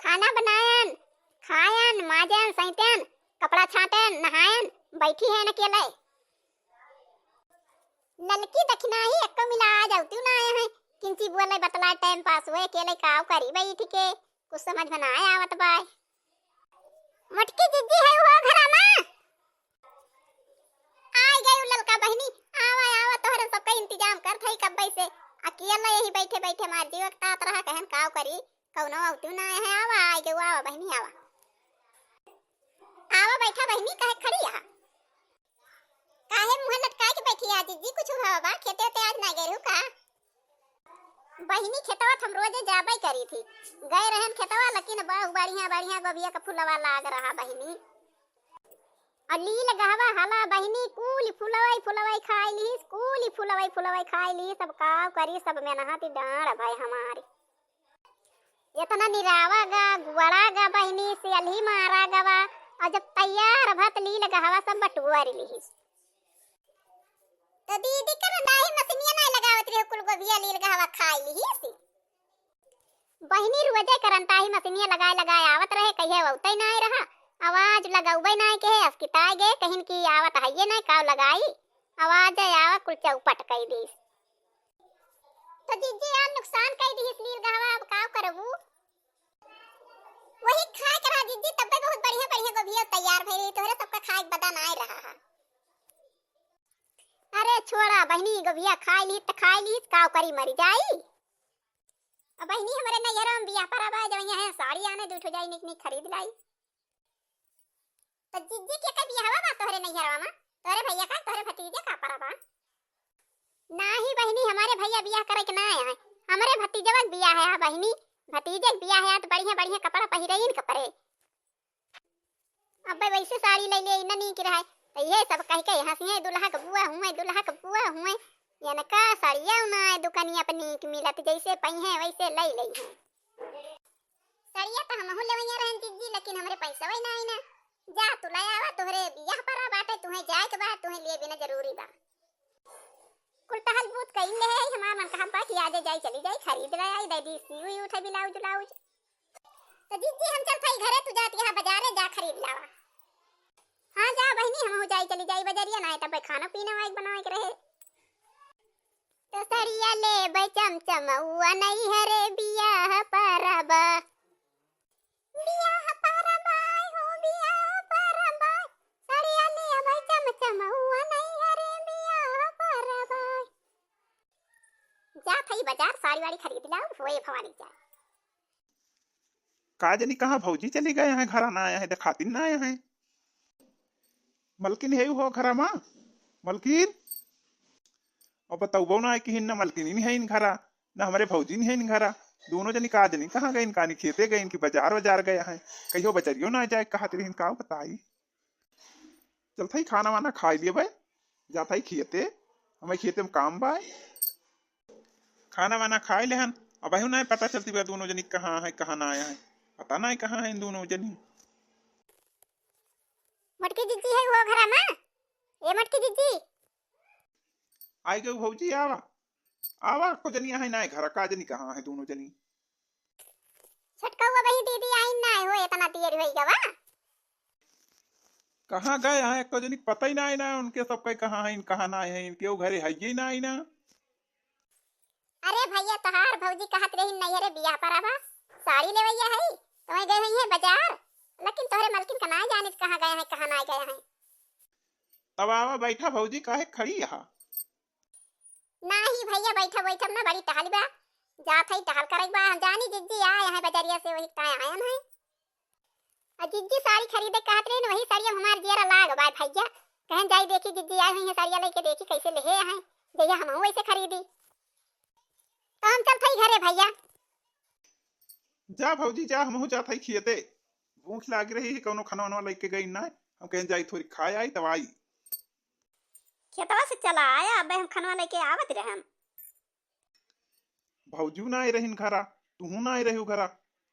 खाना बनायन, खायन, माजन, सैतन, कपड़ा छाटन, नहायन, बैठी है न अकेले। ललकी दखना ही एक्को मिला आ जाती ना आए हैं। किंची बोले बतला टाइम पास हुए अकेले काव करी बैठ के कुछ समझ में ना आवत बाय। मटकी जिज्जी है वो घरा में आई गई ललका बहनी। आवा आवा तोहरे सबका इंतजाम कर थई कब से अकेला यही बैठे बैठे मार जीव तात रहा कहन काव करी कौनो औतू ना है। आवा आई गई आवा बहनी आवा आवा बैठा बहनी कहे खड़ी आ काहे मुंह लटकाए के बैठी आ जिज्जी कुछ हुआ बा खेते ते आज ना गए का बहनी खेतवा हम रोजे जाबई करी थी गए रहन खेतवा लेकिन बहु बढ़िया बढ़िया गोबिया का फुलवा लाग रहा बहनी अली लगावा हाला बहनी कूल फुलवाई खाई ली कूल फुलवाई खाई ली सब काव करी सब में नहाती डांड भाई हमारी इतना निरावा गा गुड़ा गा बहनी से अलही मारा गवा और जब तैयार भत ली लगावा सब बटुआरी ली तो दीदी कर दाही मशीनिया नहीं लगावत रे कुल गोबिया ली लगावा खाई ली सी बहनी रोजे करंता ही मशीनिया लगाए आवत रहे कहिए वउतै ना रहा आवाज लगाउबे ना के अस्किताए गे कहिन की आवत हइये ना काव लगाई आवाज आवा कुल चौपट कई दी तो दीदी यार नुकसान कई दी इसलिए लगावा अब काव करबू वही खाए करा दीदी तब बहुत बढ़िया बढ़िया गोबिया तैयार भई रही तोरे सबका खाए बदन आए रहा है। अरे छोड़ा बहनी गोबिया खाई ली काव करी मरी जाई अब बहनी हमारे नैहरा में बियाह पर आवा जब यहाँ साड़ी आने दूठ जाई निक निक खरीद लाई तो जिज्जी के का बियाह बा तोहरे नैहरा में तोरे भैया का तोहरे भतीजे का परबा नाही बहनी हमारे भैया बियाह करे के ना आए हैं हमारे भतीजवा बियाह है बहनी भतीजे बियाह है तो बढ़िया बढ़िया कपड़ा पहिरइन कपड़े अब वैसे साड़ी ले ले ननी की रहे तो ये सब कह के हंसिए दुल्हा का बुआ हुए ये न का साड़िया ना दुकानी अपनी की मिलत जैसे पहिए वैसे ले ले हैं साड़िया तो हमहु लेवैया रहन दीदी लेकिन हमरे पैसा वही ना आई ना जा तू ले आवा तोहरे बियाह पर बाटे तुम्हें जाए के बाद तुम्हें लिए बिना जरूरी बा कुल टहल बूत कई ले है हमार मन कहा बात याद जाई चली जाई खरीद ले आई दीदी सीवी उठे ब्लाउज तो दीदी हम चल थई घरे तू जाती है बाजारे जा खरीद लावा। हां जा बहनी हम हो जाई चली जाई बाजारिया ना तब खाना पीना वाइक बनावे के रहे तो सरिया ले बे चमचमउआ नहीं है रे बियाह परबा हो बियाह परबा सरिया ले बे चमचमउआ नहीं है रे बियाह परबा जा थई बाजार साड़ी वाड़ी खरीद लाओ होए भवानी जा काजनी कहाँ भौजी चली गए हैं घर ना आया है दिखाती ना आया है मलकिन है हो घरा माँ मलकिन और बताऊ ना कि न मलकिन नहीं है इन घरा न हमारे भौजी नहीं है इन घरा दोनों जनी काजनी कहाँ गए इनका खेते गए इनकी बाजार गया है कहियो बचरियो ना जाए कहा तेरे इनका बताई चल थी खाना वाना खा लिए भाई जाता ही खेते हमें खेते में काम बाय खाना वाना खाए ले हन अब ना पता चलती बा दोनों जनी कहाँ है कहाँ ना आया है पता ना कहाँ है इन दोनों जनी मटकी दीदी है वो घरा में ये मटकी दीदी आई गई भौजी आवा आवा को जनी है ना घर का जनी कहाँ है दोनों जनी छटका हुआ भाई दीदी आई ना हो इतना देर होई गवा कहाँ गए हैं को जनी पता ही ना है ना उनके सब कहीं कहाँ है इन कहाँ ना है इनके घरे है ही ना है ना। अरे भैया तहार भौजी कहत रही नैहरे बियाह पर आवा साड़ी लेवैया है तुम्हें गए हैं बाजार लेकिन तोहरे मलकिन का ना जाने कहाँ गए हैं कहाँ ना गए हैं तब आवा बैठा भौजी काहे खड़ी यहाँ नहीं भैया बैठा ना बड़ी टहल बा जात है टहल करे बा जानी जिज्जी आए हैं बाजारिया से वही काहे आयन है और जिज्जी साड़ी खरीदे कहत रही वही साड़ी हमार जेरा लाग बा भैया कहन जाई देखी जिज्जी आए हैं साड़िया लेके देखी कैसे ले हैं जैया हम वैसे खरीदी तो हम चल थई घरे भैया जा भौजी जा हम जा थई खियते भूख लाग रही है कोनो खाना वाना लेके गई ना हम कहन जाई थोड़ी खाए आई तब आई खेतवा से चला आया अब हम खाना लेके आवत रहे हम भौजू ना आई रही घरा तू ना आई रही घरा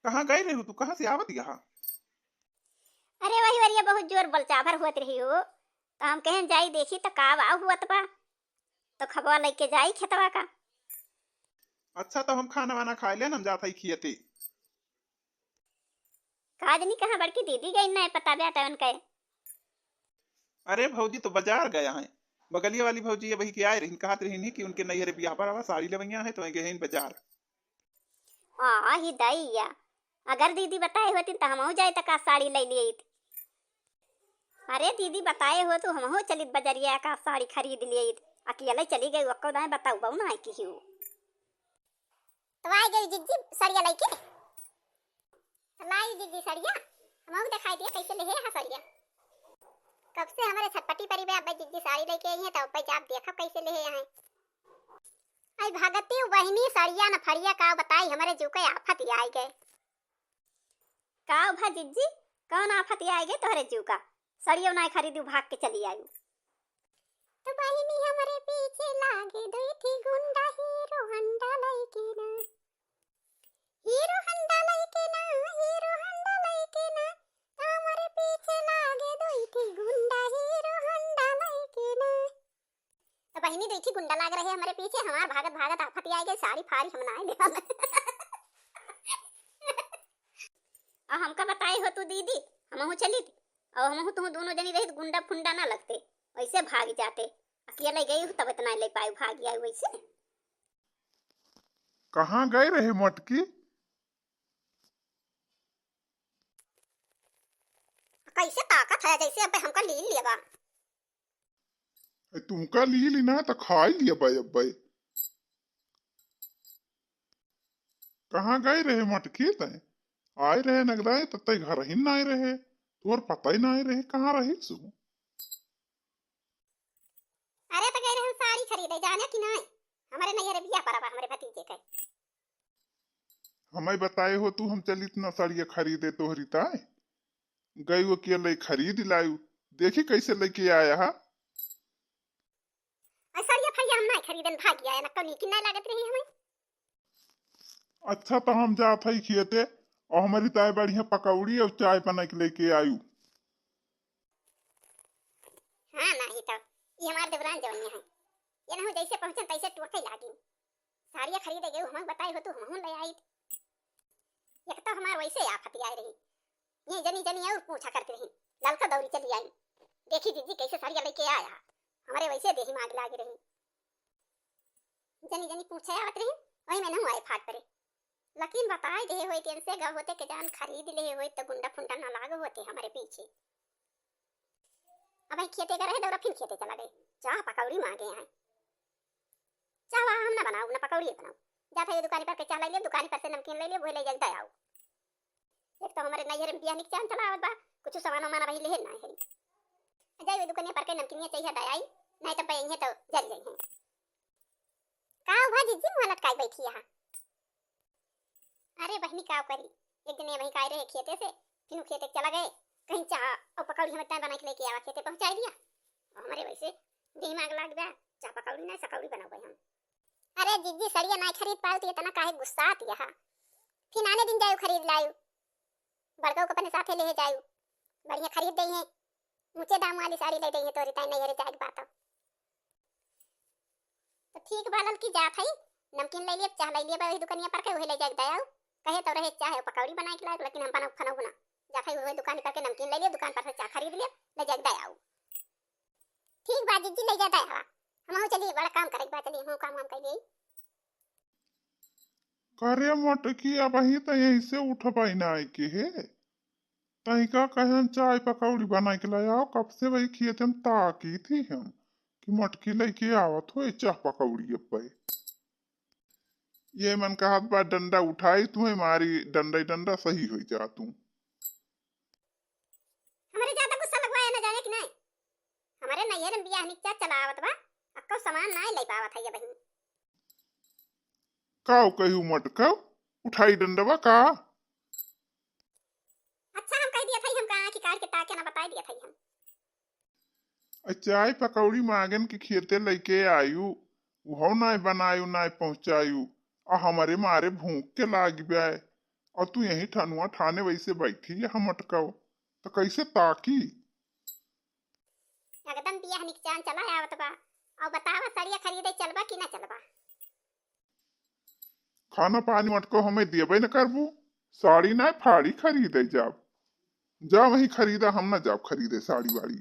कहाँ गई रही तू कहाँ से आवत यहाँ अरे वही वरिया बहुत जोर बलचाभर हुत रही हो तो हम कहन जाई देखी तो का वाव हुत बा तो खबवा लेके जाई खेतवा का अच्छा तो हम खाना वाना खाए ले हम जाता ही खियते काजनी कहाँ बड़की दीदी गई ना पता बेटा उनके। अरे भौजी तो बाजार गया है, बगलिया वाली भौजी ये वही के आए रही, कहत रही कि उनके नैहरे बियाह पर साड़ी लेवैया है तो गए बाजार। हाँ ही दैया, अगर दीदी बताए होती तो हम जाए तक साड़ी ले लिए थी। अरे दीदी बताए हो तो हम चलित बजरिया का साड़ी खरीद लिए। अकेले चली गई वक्को दाए बताऊ बहु ना की हूँ तो आई गई जिज्जी सड़िया लेके लाई जिज्जी सड़िया हम दिखाई दिया कैसे ले है सड़िया। कब से हमारे छटपटी परी बे अब जिज्जी साड़ी लेके आई है तो अब आप देखा कैसे ले है। आई भगती बहनी सड़िया न फड़िया का बताई हमारे जो के आफत ही आई गए का भा जिज्जी कौन आफत ही आई गए तोहरे जीव का सड़िया ना खरीदी भाग के चली आई। तो बहनी हमारे पीछे लागे दो थी गुंडा हीरो हंडा लइके ना हीरो हंडा लइके ना हीरो हंडा लइके ना तो हमारे पीछे लागे दो थी गुंडा हीरो हंडा लइके ना। तो बहनी दो थी गुंडा लाग रहे हमारे पीछे हमार भागत भागत आफत आई गई साड़ी फाड़ी हम ना ले और हमका बताई हो तू दीदी हम चली थी और हम तुम दोनों जनी रही तो गुंडा फुंडा ना लगते वैसे भाग जाते। अकेले गई तब इतना ले पाई भाग गया वैसे। कहाँ गए रहे मटकी? कैसे ताकत है जैसे अब हमका ली लिया बा। तुमका ली लेना तो खा ही लिया भाई अब भाई। कहाँ गए रहे मटकी तय आए रहे नगदाए तब तक घर ही ना आए रहे तोर पता ही ना आए रहे कहाँ रही सु। अरे तो गए हम साड़ी खरीदे जाने कि नहीं हमारे नैहरे बियाह परवा हमारे भतीजे के। हमें बताए हो तू हम चली इतना साड़िया खरीदे तोहरी ताए गई वो अकेले खरीद लायू देखी कैसे लेके आया हा। साड़िया फड़िया हम नहीं खरीदन भाग गया ना कभी कि नहीं लागत रही हमें। अच्छा तो हम जात है खेते और हमारी ताए बढ़िया पकौड़ी और चाय बना के लेके आयु। हाँ नहीं तो ये हमारे देवरान जवनिया है ये ना हो जैसे पहुंचन तैसे टोके लागी साड़िया खरीदे गए हम बताए हो तो हम ले आई। एक तो हमार वैसे आफत आई रही ये जनी जनी और पूछा करती रही ललका दौड़ी चली आई देखी दीदी कैसे साड़िया लेके आया हमारे वैसे देही मांग लागी रही जनी जनी पूछे आवत रही वही मैंने हुआ फाट परे लेकिन बताए दे होते इनसे गव होते के जान खरीद ले होते तो गुंडा फुंडा ना लागो होते हमारे पीछे। अब खेते का रहे दौरा फिर खेते चला गए चाह पकौड़ी मांगे हैं चाह हम ना बनाऊ ना पकौड़ी बनाऊ जाता है दुकान पर के चाह ले ले दुकान पर से नमकीन ले ले वो ले जगदा आओ। एक तो हमारे नैहर में बियाह निकचान चला आवत बा कुछ सामान माना वही ले ना है जाए दुकान पर के नमकीन चाहिए दयाई नहीं तो पई है तो जल गई है का भाजी जी मुंह लटकाई बैठी है। अरे बहनी का करी एक दिन वही काई रहे खेते से फिर खेते चला गए कहीं चाह और पकौड़ी हमें टाइम बना के लेके आवा खेते पहुंचा दिया और हमारे वैसे दिमाग लग गया चाह पकौड़ी ना सकौड़ी बना गए हम। अरे जिज्जी सड़िया ना खरीद पाओ तो इतना काहे गुस्सा आती है फिर आने दिन जायो खरीद लायो बड़गो को अपने साथे ले जायो बढ़िया खरीद दई है ऊंचे दाम वाली साड़ी ले दई है तोरी ताई नैहरे जाए बात तो ठीक बालल की जात है नमकीन ले लिए चाह ले लिए वही दुकानिया पर के वही ले जाए दयाओ कहे तो रहे चाहे पकौड़ी बना के लाओ लेकिन हम बना खाना बना जाके वही दुकान पर के नमकीन ले लिए दुकान पर से चाह खरीद लिया ले जाए दयाओ। ठीक बात जी ले जाता है हम चलिए बड़ा काम करे बात चलिए हम काम कर लिए करे मटकी अब ही तो यही से उठ पाई ना आई के है तही का कहन चाय पकौड़ी बना के लाया कब से वही खेत हम ताकी थी हम कि मटकी लेके आवत हो चाह पकौड़ी अब पे ये मन का हाथ बार डंडा उठाई तुम्हें मारी डंडा डंडा सही हो जा तू हमारे ज्यादा गुस्सा लगवाया ना जाने कि नहीं हमारे नैहर में बियाह निकचा चलावत बा अक्को सामान ना ले पावत है ये बहन काऊ कहू मटका उठाई डंडवा का। अच्छा हम कह दिया था हम कहां की कार के ताके ना बता दिया था हम चाय पकौड़ी मांगन के खेते लेके आयु वो ना बनायु ना पहुंचायु आ हमारे मारे भूख के लाग गया और तू यही ठनुआ ठाने वैसे बैठी है हम अटकाओ तो कैसे ताकी एकदम बियाह निकचान चला आवत बा और बतावा सड़िया खरीदे चलबा कि ना चलबा। खाना पानी मटको हमें देबे न करबू साड़ी ना फाड़ी खरीदे जाब जा वही खरीदा, हम ना जाओ खरीदे साड़ी वाड़ी।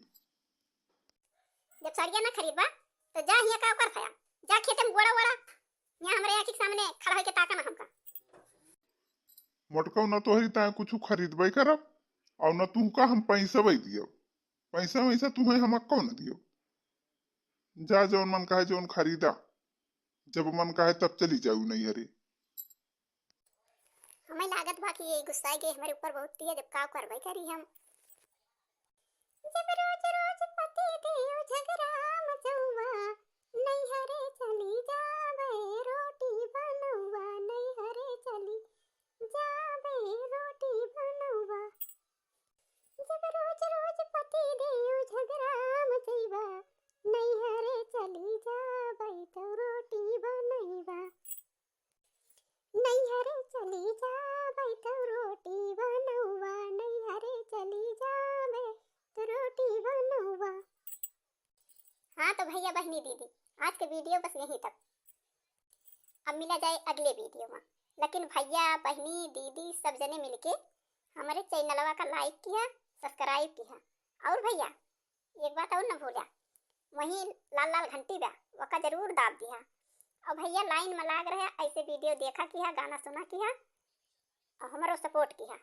जब साड़ियाँ ना खरीदबा तो जा हिया का कर खाया, जा खेते में गोड़ा वोड़ा यहाँ हमारे आँख के सामने खड़ा होके ताका ना हमका। मोटका न तोहरी ता कुछ खरीदबे करब और न तुमका हम पैसा वही दियो, पैसा वैसा तुम्हें हम कौन दियो। जा जौन मन कहे जौन खरीदा, जब मन कहे तब चली जाऊ नहीं हरे। हमें लागत बा कि ये गुस्सा के हमारे ऊपर बहुत दिया, जब का करबे करी हम। जब रोज रोज पति देव झगड़ा मचौवा, नहीं हरे चली जावे रोटी बनौवा, नहीं हरे चली जावे रोटी बनौवा। जब रोज रोज पति देव झगड़ा मचौवा, नहीं हरे चली जावे तो रोटी बनैवा, नहीं हरे चली जावे तो रोटी बनौवा, नहीं हरे चली जावे तो रोटी बनौवा। हाँ तो भैया बहनी दीदी, आज के वीडियो बस यहीं तक। अब मिला जाए अगले वीडियो में। लेकिन भैया बहनी दीदी सब जने मिलके हमारे चैनलवा का लाइक किया, सब्सक्राइब किया। और भैया एक बात और न भूलिया, वहीं लाल लाल घंटी बा वका जरूर दाब दिया। और भैया लाइन में लाग रहे ऐसे वीडियो देखा किया, गाना सुना किया और हमारो सपोर्ट किया।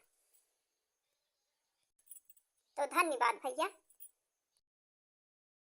तो धन्यवाद भैया।